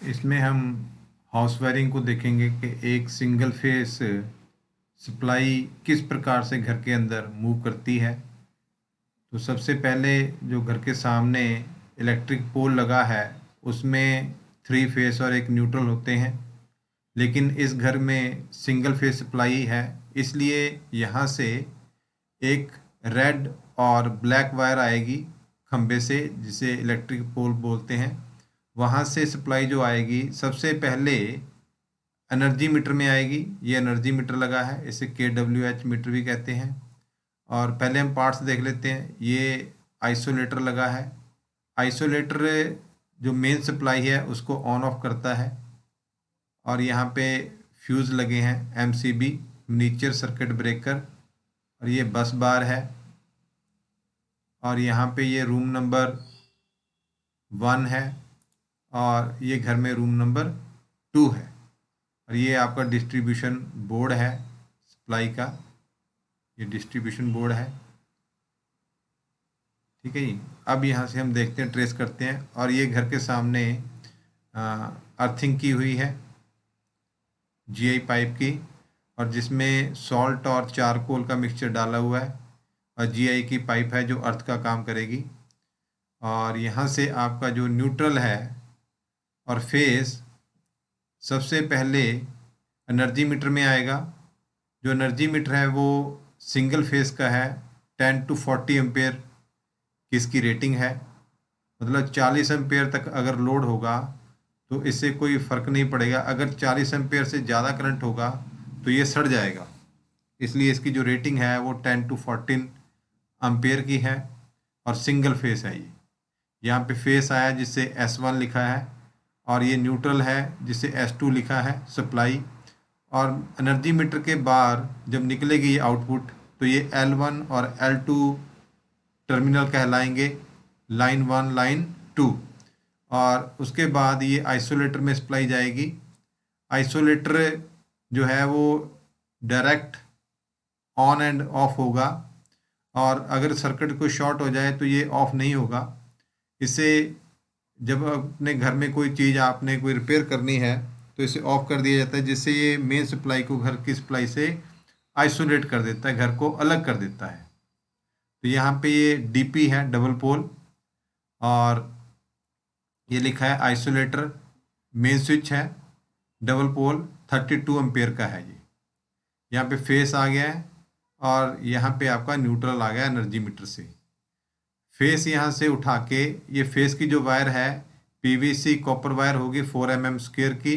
इसमें हम house wiring को देखेंगे कि एक सिंगल फेस सप्लाई किस प्रकार से घर के अंदर मूव करती है। तो सबसे पहले जो घर के सामने इलेक्ट्रिक पोल लगा है उसमें 3 फेस और एक न्यूट्रल होते हैं, लेकिन इस घर में सिंगल फेस सप्लाई है, इसलिए यहाँ से एक रेड और ब्लैक वायर आएगी खंबे से, जिसे इलेक्ट्रिक पोल बोलते हैं। वहाँ से सप्लाई जो आएगी सबसे पहले एनर्जी मीटर में आएगी। ये एनर्जी मीटर लगा है, इसे KWH मीटर भी कहते हैं। और पहले हम पार्ट्स देख लेते हैं। ये आइसोलेटर लगा है। आइसोलेटर जो मेन सप्लाई है उसको ऑन ऑफ करता है। और यहाँ पे फ्यूज़ लगे हैं, MCB मिनीचर सर्किट ब्रेकर। और ये बस बार है। और यहाँ पे ये रूम नंबर 1 है और ये घर में रूम नंबर 2 है। और ये आपका डिस्ट्रीब्यूशन बोर्ड है सप्लाई का, ये डिस्ट्रीब्यूशन बोर्ड है। ठीक है जी। अब यहाँ से हम देखते हैं, ट्रेस करते हैं। और ये घर के सामने अर्थिंग की हुई है GI पाइप की, और जिसमें सॉल्ट और चारकोल का मिक्सचर डाला हुआ है। और GI की पाइप है जो अर्थ का काम करेगी। और यहाँ से आपका जो न्यूट्रल है और फेस सबसे पहले एनर्जी मीटर में आएगा। जो एनर्जी मीटर है वो सिंगल फेस का है, 10 to 40 एम्पेयर की इसकी रेटिंग है। मतलब 40 एम्पेयर तक अगर लोड होगा तो इससे कोई फ़र्क नहीं पड़ेगा। अगर 40 एम्पेयर से ज़्यादा करंट होगा तो ये सड़ जाएगा, इसलिए इसकी जो रेटिंग है वो 10 to 14 एम्पेयर की है। और सिंगल फेस है ये। यहाँ पे फेस आया जिससे S1 लिखा है, और ये न्यूट्रल है जिसे S2 लिखा है सप्लाई। और एनर्जी मीटर के बाहर जब निकलेगी ये आउटपुट तो ये L1 और L2 टर्मिनल कहलाएंगे, लाइन 1 लाइन 2। और उसके बाद ये आइसोलेटर में सप्लाई जाएगी। आइसोलेटर जो है वो डायरेक्ट ऑन एंड ऑफ होगा, और अगर सर्किट कोई शॉर्ट हो जाए तो ये ऑफ नहीं होगा। इसे जब अपने घर में कोई चीज़ आपने कोई रिपेयर करनी है तो इसे ऑफ कर दिया जाता है, जिससे ये मेन सप्लाई को घर की सप्लाई से आइसोलेट कर देता है, घर को अलग कर देता है। तो यहाँ पे ये DP है, डबल पोल, और ये लिखा है आइसोलेटर। मेन स्विच है, डबल पोल, 32 एम्पेयर का है ये। यहाँ पे फेस आ गया है, और यहाँ पे आपका न्यूट्रल आ गया एनर्जी मीटर से। फेस यहाँ से उठा के, ये फेस की जो वायर है PVC कॉपर वायर होगी 4 mm स्क्वायर की,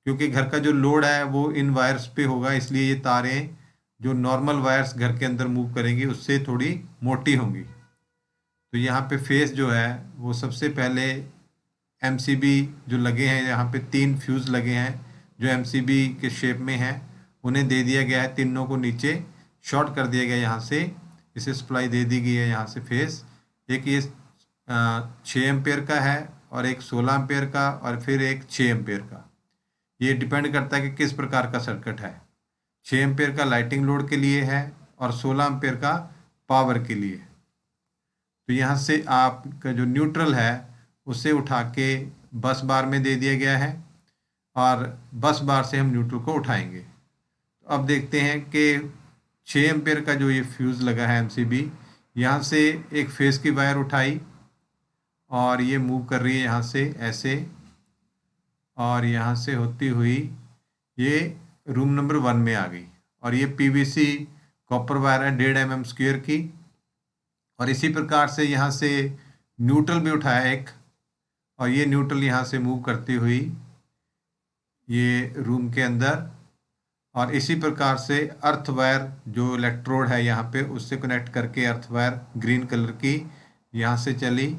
क्योंकि घर का जो लोड है वो इन वायर्स पे होगा, इसलिए ये तारें जो नॉर्मल वायर्स घर के अंदर मूव करेंगी उससे थोड़ी मोटी होंगी। तो यहाँ पे फेस जो है वो सबसे पहले MCB जो लगे हैं, यहाँ पे 3 फ्यूज़ लगे हैं जो MCB के शेप में हैं, उन्हें दे दिया गया है। तीनों को नीचे शॉर्ट कर दिया गया, यहाँ से इसे सप्लाई दे दी गई है। यहाँ से फेस एक ये 6 एम्पेयर का है, और एक 16 एम्पेयर का, और फिर एक 6 एम्पेयर का। ये डिपेंड करता है कि किस प्रकार का सर्किट है। 6 एम्पेयर का लाइटिंग लोड के लिए है, और 16 एम्पेयर का पावर के लिए। तो यहाँ से आपका जो न्यूट्रल है उसे उठा के बस बार में दे दिया गया है, और बस बार से हम न्यूट्रल को उठाएंगे। तो अब देखते हैं कि 6 एम्पेयर का जो ये फ्यूज़ लगा है MCB, यहाँ से एक फेस की वायर उठाई, और ये मूव कर रही है यहाँ से ऐसे, और यहाँ से होती हुई ये रूम नंबर 1 में आ गई। और ये PVC कॉपर वायर है 1.5 mm स्क्वायर की। और इसी प्रकार से यहाँ से न्यूट्रल भी उठाया एक, और ये न्यूट्रल यहाँ से मूव करती हुई ये रूम के अंदर। और इसी प्रकार से अर्थ वायर जो इलेक्ट्रोड है यहाँ पे उससे कनेक्ट करके अर्थ वायर ग्रीन कलर की यहाँ से चली,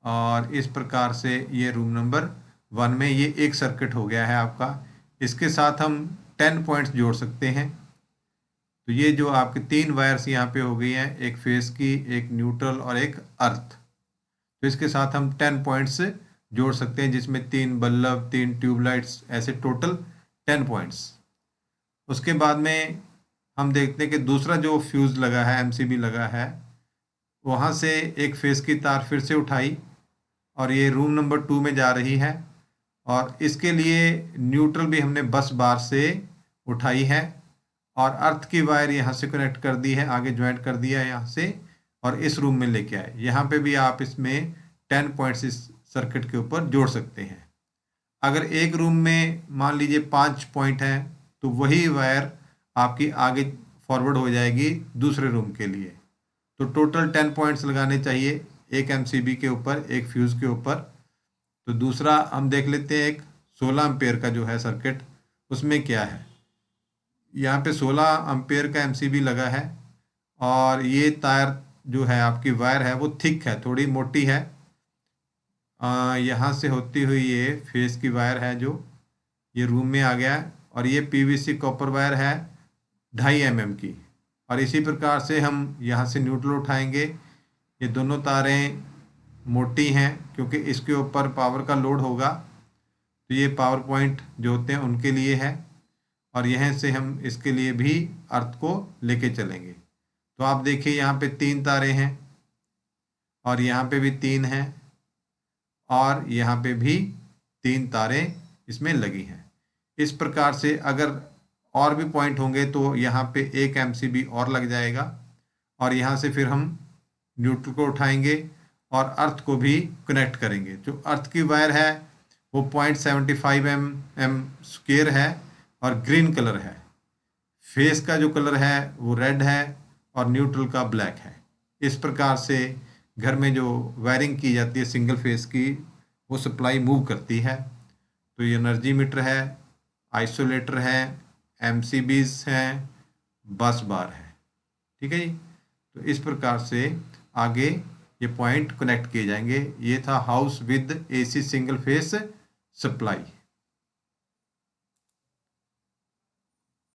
और इस प्रकार से ये रूम नंबर 1 में ये एक सर्किट हो गया है आपका। इसके साथ हम 10 पॉइंट्स जोड़ सकते हैं। तो ये जो आपके 3 वायर्स यहाँ पे हो गई हैं, एक फेस की, एक न्यूट्रल और एक अर्थ। तो इसके साथ हम 10 पॉइंट्स जोड़ सकते हैं, जिसमें 3 बल्ब, 3 ट्यूबलाइट्स, ऐसे टोटल 10 पॉइंट्स। उसके बाद में हम देखते हैं कि दूसरा जो फ्यूज़ लगा है, MCB लगा है, वहाँ से एक फेस की तार फिर से उठाई, और ये रूम नंबर 2 में जा रही है। और इसके लिए न्यूट्रल भी हमने बस बार से उठाई है और अर्थ की वायर यहाँ से कनेक्ट कर दी है, आगे ज्वाइंट कर दिया है यहाँ से और इस रूम में लेके आए। यहाँ पे भी आप इसमें 10 पॉइंट्स इस सर्किट के ऊपर जोड़ सकते हैं। अगर एक रूम में मान लीजिए 5 पॉइंट हैं तो वही वायर आपकी आगे फॉरवर्ड हो जाएगी दूसरे रूम के लिए। तो टोटल 10 पॉइंट्स लगाने चाहिए एक एमसीबी के ऊपर, एक फ्यूज़ के ऊपर। तो दूसरा हम देख लेते हैं, एक 16 एम्पेयर का जो है सर्किट, उसमें क्या है। यहाँ पे 16 एम्पेयर का एमसीबी लगा है और ये तार जो है आपकी वायर है वो थिक है, थोड़ी मोटी है। यहाँ से होती हुई ये फेस की वायर है जो ये रूम में आ गया है और ये पीवीसी कॉपर वायर है 2.5 mm की। और इसी प्रकार से हम यहाँ से न्यूट्रल उठाएंगे। ये दोनों तारें मोटी हैं क्योंकि इसके ऊपर पावर का लोड होगा, तो ये पावर पॉइंट जो होते हैं उनके लिए है और यहाँ से हम इसके लिए भी अर्थ को लेके चलेंगे। तो आप देखिए यहाँ पे 3 तारें हैं और यहाँ पे भी 3 हैं और यहाँ पे भी 3 तारें इसमें लगी हैं। इस प्रकार से अगर और भी पॉइंट होंगे तो यहाँ पे एक एमसीबी और लग जाएगा और यहाँ से फिर हम न्यूट्रल को उठाएंगे और अर्थ को भी कनेक्ट करेंगे। जो अर्थ की वायर है वो 0.75 mm स्क्वायर है और ग्रीन कलर है। फेस का जो कलर है वो रेड है और न्यूट्रल का ब्लैक है। इस प्रकार से घर में जो वायरिंग की जाती है सिंगल फेस की, वो सप्लाई मूव करती है। तो ये एनर्जी मीटर है, आइसोलेटर है, एमसीबीज हैं, बस बार है। ठीक है जी। तो इस प्रकार से आगे ये पॉइंट कनेक्ट किए जाएंगे। ये था house with AC single phase supply.